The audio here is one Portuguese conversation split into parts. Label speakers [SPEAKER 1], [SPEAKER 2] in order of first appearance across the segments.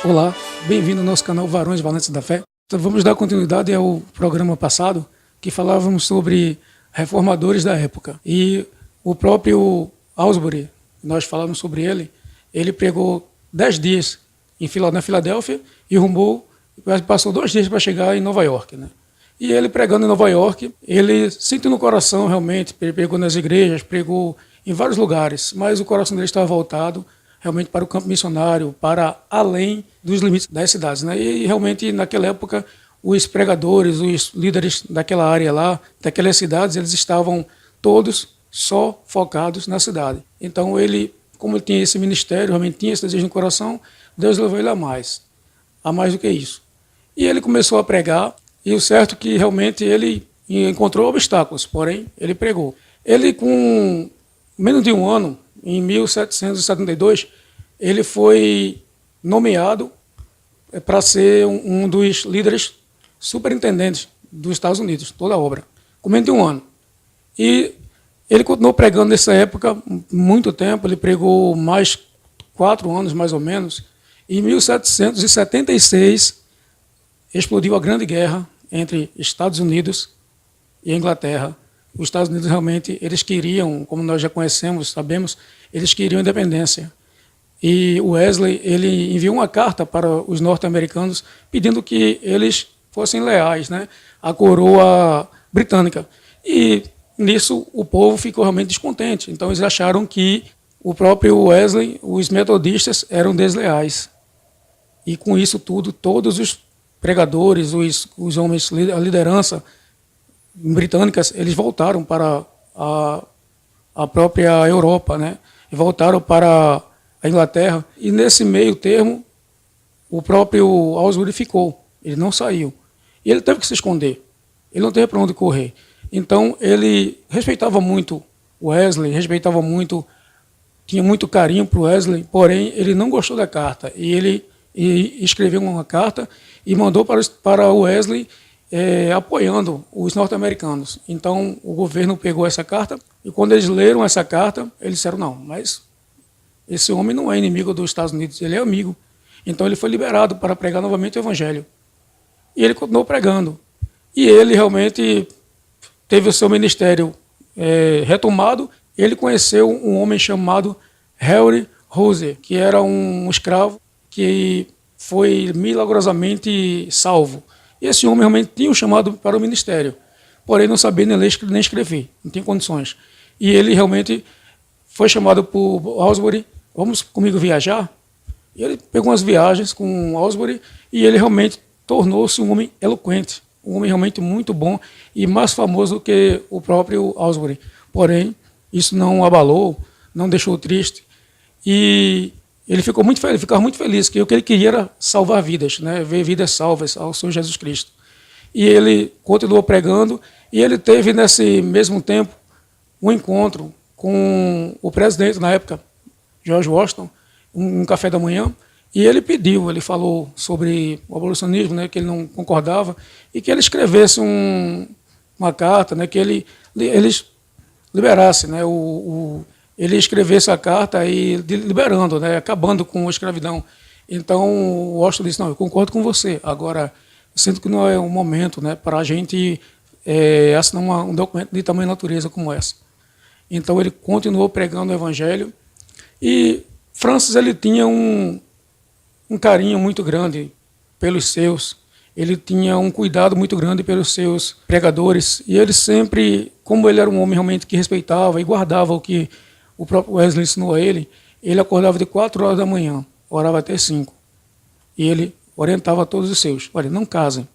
[SPEAKER 1] Olá, bem-vindo ao nosso canal Varões Valentes da Fé. Então, vamos dar continuidade ao programa passado, que falávamos sobre reformadores da época. E o próprio Asbury, nós falamos sobre ele, ele pregou 10 dias na Filadélfia e passou 2 dias para chegar em Nova York, né? E ele pregando em Nova York, ele sentiu no coração realmente, ele pregou nas igrejas, pregou em vários lugares, mas o coração dele estava voltado realmente para o campo missionário, para além dos limites das cidades, né? E realmente naquela época os pregadores, os líderes daquela área lá, daquelas cidades, eles estavam todos só focados na cidade. Então ele, como ele tinha esse ministério, realmente tinha esse desejo no coração, Deus levou ele a mais do que isso. E ele começou a pregar, e o certo é que realmente ele encontrou obstáculos, porém ele pregou. Ele, com menos de um ano, em 1772, ele foi nomeado para ser um dos líderes superintendentes dos Estados Unidos, toda a obra, com menos de um ano. E ele continuou pregando nessa época muito tempo, ele pregou mais 4 anos, mais ou menos. E em 1776, explodiu a Grande Guerra entre Estados Unidos e Inglaterra. Os Estados Unidos realmente, eles queriam, como nós já conhecemos, sabemos, eles queriam independência. E o Wesley, ele enviou uma carta para os norte-americanos pedindo que eles fossem leais, né, à coroa britânica. E nisso o povo ficou realmente descontente. Então eles acharam que o próprio Wesley, os metodistas, eram desleais. E com isso tudo, todos os pregadores, os homens, a liderança britânicas, eles voltaram para a própria Europa, né? E voltaram para a Inglaterra. E nesse meio termo, o próprio Asbury ficou. Ele não saiu. E ele teve que se esconder. Ele não teve para onde correr. Então, ele respeitava muito Wesley, tinha muito carinho para o Wesley, porém, ele não gostou da carta. E ele escreveu uma carta e mandou para o Wesley, apoiando os norte-americanos. Então, o governo pegou essa carta e quando eles leram essa carta, eles disseram, não, mas esse homem não é inimigo dos Estados Unidos, ele é amigo. Então, ele foi liberado para pregar novamente o evangelho. E ele continuou pregando. E ele realmente teve o seu ministério retomado. Ele conheceu um homem chamado Henry Houser, que era um escravo que foi milagrosamente salvo. E esse homem realmente tinha um chamado para o ministério, porém não sabia nem ler nem escrever, não tinha condições. E ele realmente foi chamado por Asbury, vamos comigo viajar? E ele pegou umas viagens com Asbury e ele realmente tornou-se um homem eloquente, um homem realmente muito bom e mais famoso do que o próprio Asbury. Porém, isso não o abalou, não deixou triste. E ele ficava muito feliz, que o que ele queria era salvar vidas, né? Ver vidas salvas ao Senhor Jesus Cristo. E ele continuou pregando, e ele teve, nesse mesmo tempo, um encontro com o presidente, na época, George Washington, um café da manhã, e ele falou sobre o abolicionismo, né, que ele não concordava, e que ele escrevesse uma carta, né, que eles liberasse, né, ele escrevesse a carta e liberando, né, acabando com a escravidão. Então, o Washington disse, não, eu concordo com você, agora, eu sinto que não é um momento, né, para a gente assinar um documento de tamanha natureza como essa. Então, ele continuou pregando o evangelho e Francis, ele tinha um carinho muito grande pelos seus, ele tinha um cuidado muito grande pelos seus pregadores e ele sempre, como ele era um homem realmente que respeitava e guardava o que o próprio Wesley ensinou a ele, ele acordava de 4 horas da manhã, orava até 5. E ele orientava a todos os seus, olha, não casem,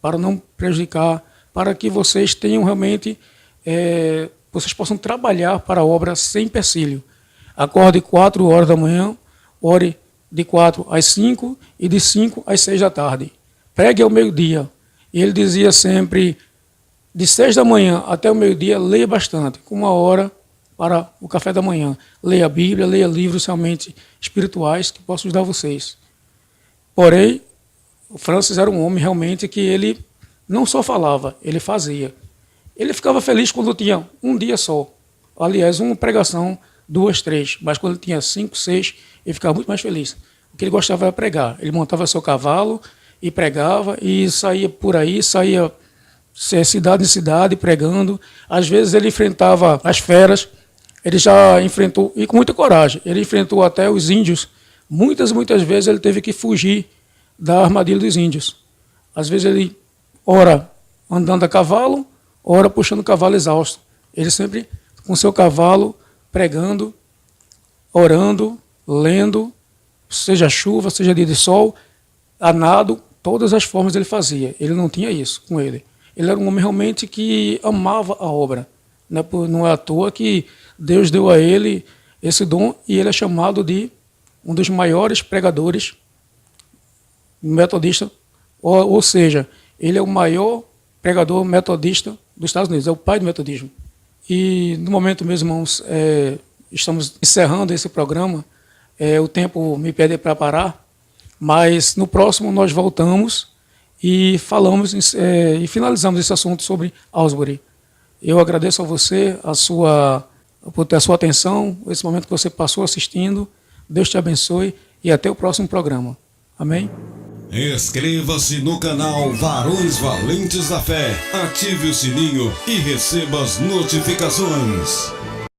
[SPEAKER 1] para não prejudicar, para que vocês tenham realmente, vocês possam trabalhar para a obra sem empecilho. Acorde 4 horas da manhã, ore de 4 às 5 e de 5 às 6 da tarde. Pregue ao meio-dia. E ele dizia sempre, de 6 da manhã até o meio-dia, leia bastante, com 1 hora para o café da manhã. Leia a Bíblia, leia livros realmente espirituais que possam ajudar vocês. Porém, o Francis era um homem realmente que ele não só falava, ele fazia. Ele ficava feliz quando tinha um dia só. Aliás, uma pregação, 2, 3. Mas quando ele tinha 5, 6, ele ficava muito mais feliz. O que ele gostava de pregar. Ele montava seu cavalo e pregava e saía por aí, saía cidade em cidade pregando. Às vezes ele enfrentava as feras, ele já enfrentou, e com muita coragem, ele enfrentou até os índios. Muitas vezes ele teve que fugir da armadilha dos índios. Às vezes ele, ora andando a cavalo, ora puxando o cavalo exausto. Ele sempre com seu cavalo pregando, orando, lendo, seja chuva, seja dia de sol, a nado, todas as formas ele fazia. Ele não tinha isso com ele. Ele era um homem realmente que amava a obra. Não é à toa que Deus deu a ele esse dom e ele é chamado de um dos maiores pregadores metodistas, ou seja, ele é o maior pregador metodista dos Estados Unidos, é o pai do metodismo. E no momento, meus irmãos, estamos encerrando esse programa, o tempo me pede para parar, mas no próximo nós voltamos e falamos e finalizamos esse assunto sobre Asbury. Eu agradeço a você por ter a sua atenção, esse momento que você passou assistindo. Deus te abençoe e até o próximo programa. Amém?
[SPEAKER 2] Inscreva-se no canal Varões Valentes da Fé, ative o sininho e receba as notificações.